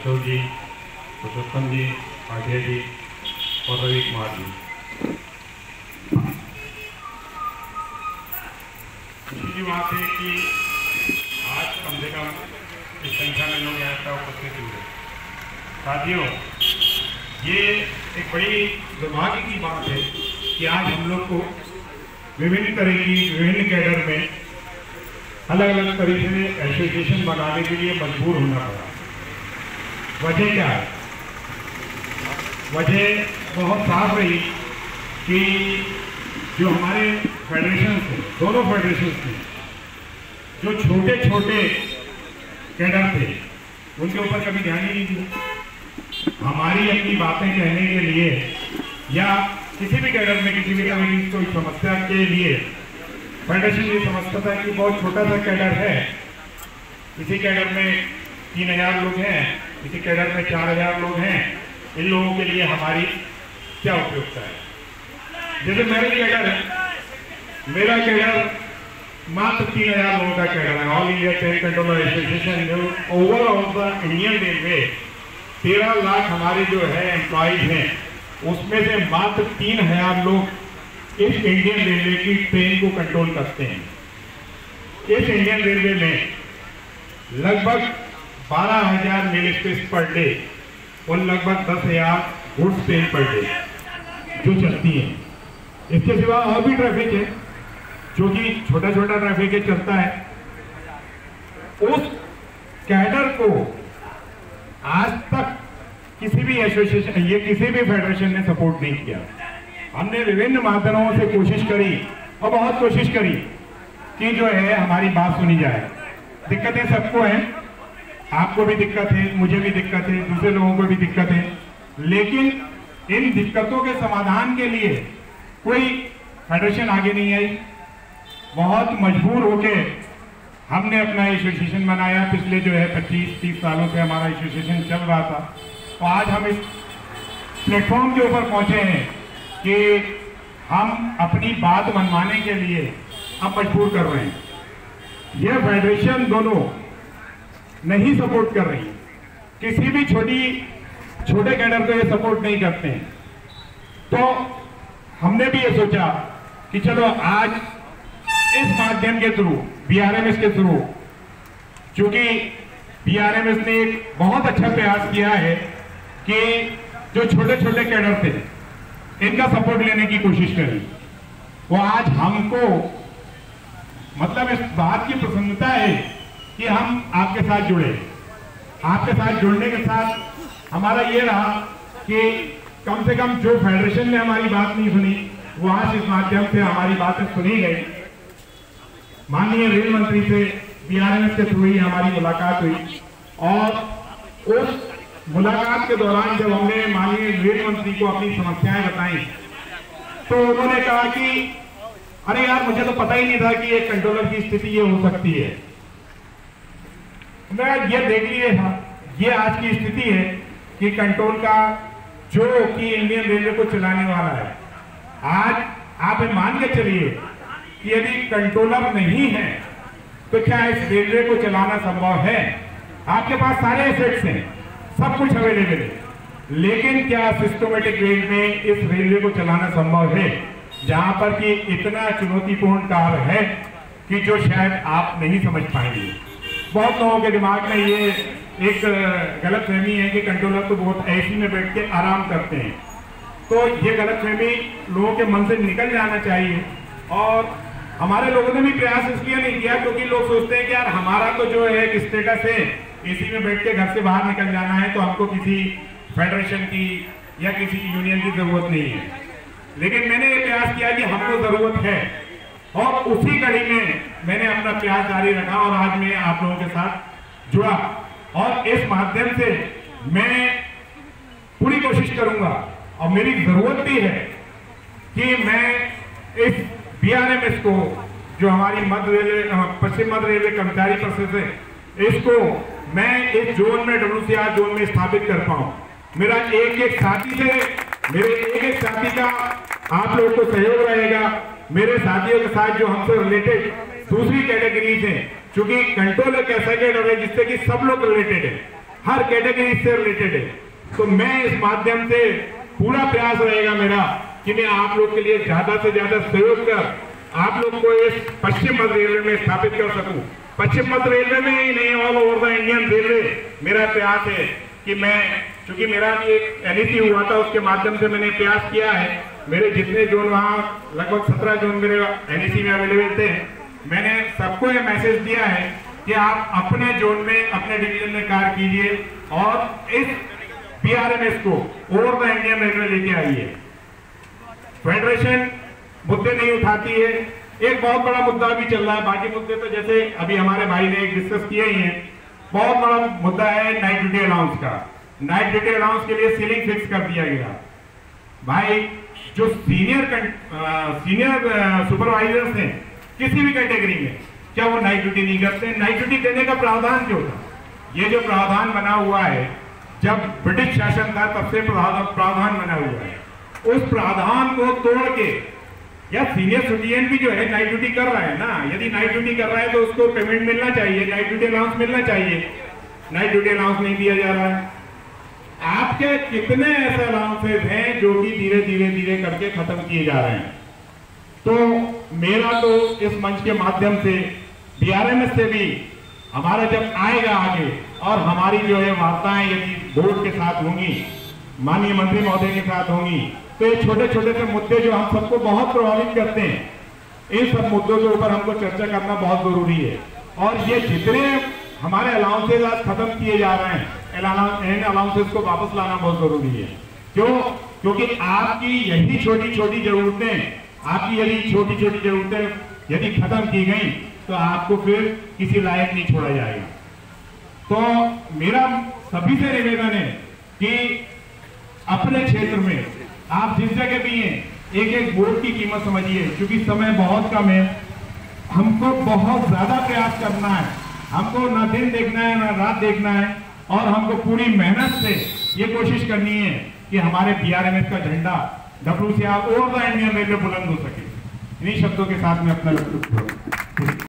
अशोक जी, पुरुषोत्तम जी, भाटिया जी और रवि कुमार जी। खुशी की बात है कि आज कम से कम इस संख्या में लोग यहाँ पर उपस्थित हुए। साथियों, ये एक बड़ी दुर्भाग्य की बात है कि आज हम लोग को विभिन्न तरह की विभिन्न कैडर में अलग अलग तरीके से एसोसिएशन बनाने के लिए मजबूर होना पड़ा। वजह क्या है? वजह बहुत साफ रही कि जो हमारे फेडरेशन थे, दोनों फेडरेशन थे, जो छोटे छोटे कैडर थे उनके ऊपर कभी ध्यान ही नहीं दिया। हमारी अपनी बातें कहने के लिए या किसी भी कैडर में किसी भी तरह की कोई समस्या के लिए फेडरेशन ये समझता था कि बहुत छोटा सा कैडर है, किसी कैडर में 3000 लोग हैं, किसी कैडर में 4000 लोग हैं, इन लोगों के लिए हमारी क्या उपयोगिता है। जैसे मेरा कैडर है, मेरा कैडर मात्र 3000 लोगों का कैडर है। All India train controller association जो overall the Indian railway 13 lakh हमारे जो है एम्प्लॉइज हैं, उसमें से मात्र 3000 लोग इस इंडियन रेलवे की ट्रेन को कंट्रोल करते हैं। इस इंडियन रेलवे में लगभग 12,000 मेल स्पेस पर डे और लगभग 10,000 गुड्स ट्रेन पर डे जो चलती हैं। इसके सिवा और भी ट्रैफिक है जो कि छोटा छोटा ट्रैफिक है, चलता है। उस कैडर को आज तक किसी भी एसोसिएशन या किसी भी फेडरेशन ने सपोर्ट नहीं किया। हमने विभिन्न माध्यमों से कोशिश करी और बहुत कोशिश करी कि जो है हमारी बात सुनी जाए। दिक्कतें सबको हैं, आपको भी दिक्कत है, मुझे भी दिक्कत है, दूसरे लोगों को भी दिक्कत है, लेकिन इन दिक्कतों के समाधान के लिए कोई फेडरेशन आगे नहीं आई। बहुत मजबूर होके हमने अपना एसोसिएशन बनाया। पिछले जो है 25-30 सालों से हमारा एसोसिएशन चल रहा था, तो आज हम इस प्लेटफॉर्म के ऊपर पहुंचे हैं कि हम अपनी बात मनवाने के लिए अब मजबूर कर रहे हैं। यह फेडरेशन दोनों नहीं सपोर्ट कर रही, किसी भी छोटे कैडर को ये सपोर्ट नहीं करते हैं। तो हमने भी ये सोचा कि चलो आज इस माध्यम के थ्रू, बीआरएमएस के थ्रू, चूंकि बीआरएमएस ने एक बहुत अच्छा प्रयास किया है कि जो छोटे छोटे कैडर थे इनका सपोर्ट लेने की कोशिश करी। वो आज हमको मतलब इस बात की प्रसन्नता है कि हम आपके साथ जुड़े। आपके साथ जुड़ने के साथ हमारा ये रहा कि कम से कम जो फेडरेशन ने हमारी बात नहीं सुनी, वो आज इस माध्यम से हमारी बातें सुनी गई। माननीय रेल मंत्री से बीआरएमएस के थ्रू ही हमारी मुलाकात हुई और उस मुलाकात के दौरान जब हमने माननीय रेल मंत्री को अपनी समस्याएं बताई तो उन्होंने कहा कि अरे यार, मुझे तो पता ही नहीं था कि एक कंट्रोलर की स्थिति ये हो सकती है। मैं ये देख लिए था, ये आज की स्थिति है कि कंट्रोल का जो कि इंडियन रेलवे को चलाने वाला है, आज आप मान के चलिए कि यदि कंट्रोलर नहीं है तो क्या इस रेलवे को चलाना संभव है? आपके पास सारे एसेट्स हैं, सब कुछ अवेलेबल है, लेकिन क्या सिस्टमेटिक वे में इस रेलवे को चलाना संभव है, जहां पर कि इतना चुनौतीपूर्ण कार्य है कि जो शायद आप नहीं समझ पाएंगे। बहुत लोगों के दिमाग में ये एक गलतफहमी है कि कंट्रोलर तो बहुत ऐसी में बैठ के आराम करते हैं। तो ये गलतफहमी लोगों के मन से निकल जाना चाहिए। और हमारे लोगों ने भी प्रयास इसलिए नहीं किया क्योंकि लोग सोचते हैं कि यार हमारा तो जो है एक स्टेटस है, एसी में बैठ के घर से बाहर निकल जाना है, तो हमको किसी फेडरेशन की या किसी यूनियन की जरूरत नहीं है। लेकिन मैंने ये प्रयास किया कि हमको जरूरत है और उसी कड़ी में मैंने अपना प्रयास जारी रखा और आज मैं आप लोगों के साथ जुड़ा। और इस माध्यम से मैं पूरी कोशिश करूंगा और मेरी जरूरत भी है कि मैं इस बीआरएमएस को, जो हमारी पश्चिम मध्य रेलवे कर्मचारी परिषद है, इसको मैं इस जोन में, WCR जोन में स्थापित कर पाऊं। मेरा एक साथी से, मेरे एक साथी का आप लोगों को सहयोग रहेगा। मेरे साथियों के साथ जो हमसे रिलेटेड दूसरी कैटेगरीज हैं, क्योंकि कंट्रोल एक ऐसा कैडर है जिससे कि सब लोग रिलेटेड है। हर कैटेगरी से रिलेटेड है। तो मैं इस माध्यम से पूरा प्रयास रहेगा मेरा कि मैं आप लोग के लिए ज्यादा से ज्यादा सहयोग कर आप लोग को इस पश्चिम मध्य रेलवे में स्थापित कर सकूं। पश्चिम मध्य रेलवे में ही नहीं, all over the Indian railway मेरा प्रयास है कि मैं, क्योंकि मेरा भी एक एनईसी हुआ था, उसके माध्यम से मैंने प्रयास किया है। मेरे जितने जोन, वहाँ लगभग 17 जोन मेरे एनईसी में अवेलेबल थे, मैंने सबको ये मैसेज दिया है कि आप अपने जोन में, अपने डिवीजन में कार्य कीजिए और इस बीआरएमएस को ओवर द इंडियन रेलवे लेके आइए। फेडरेशन मुद्दे नहीं उठाती है, एक बहुत बड़ा मुद्दा भी चल रहा है। बाकी मुद्दे तो जैसे अभी हमारे भाई ने एक डिस्कस किए ही हैं। बहुत बड़ा मुद्दा है नाइट ड्यूटी अलाउंस का। नाइट ड्यूटी अलाउंस के लिए सीलिंग फिक्स कर दिया गया। भाई जो सीनियर सुपरवाइजर्स हैं किसी भी कैटेगरी में, क्या वो नाइट ड्यूटी नहीं करते? नाइट ड्यूटी देने का प्रावधान क्यों था? ये जो प्रावधान बना हुआ है, जब ब्रिटिश शासन था तब से प्रावधान बना हुआ है। उस प्रावधान को तोड़ के, या सीनियर सिटीजन भी जो है नाइट ड्यूटी कर रहा है ना, यदि नाइट ड्यूटी कर रहा है तो उसको पेमेंट मिलना चाहिए, नाइट ड्यूटी अलाउंस मिलना चाहिए। नाइट ड्यूटी अलाउंस नहीं दिया जा रहा है। आपके कितने ऐसे अलाउंसेज हैं जो कि धीरे धीरे धीरे करके खत्म किए जा रहे हैं? तो मेरा तो इस मंच के माध्यम से बीआरएमएस से भी हमारा जब आएगा आगे, और हमारी जो है वार्ताएं यदि बोर्ड के साथ होंगी, माननीय मंत्री महोदय के साथ होंगी, तो ये छोटे छोटे से मुद्दे जो हम सबको बहुत प्रभावित करते हैं, इन सब मुद्दों के ऊपर हमको चर्चा करना बहुत जरूरी है। और ये जितने हमारे अलाउंसेज आज खत्म किए जा रहे हैं, इन अलाउंसेज को वापस लाना बहुत जरूरी है। क्यों? क्योंकि आपकी यही छोटी छोटी जरूरतें, आपकी यदि छोटी छोटी जरूरतें यदि खत्म की गई तो आपको फिर किसी लायक नहीं छोड़ा जाएगा। तो मेरा सभी से निवेदन है कि अपने क्षेत्र में आप जिस जगह भी हैं, एक एक वोट की कीमत समझिए, क्योंकि समय बहुत कम है। हमको बहुत ज्यादा प्रयास करना है, हमको ना दिन देखना है ना रात देखना है, और हमको पूरी मेहनत से ये कोशिश करनी है कि हमारे बीआरएमएस का झंडा WCR over the Indian railway बुलंद हो सके। इन्हीं शब्दों के साथ में अपना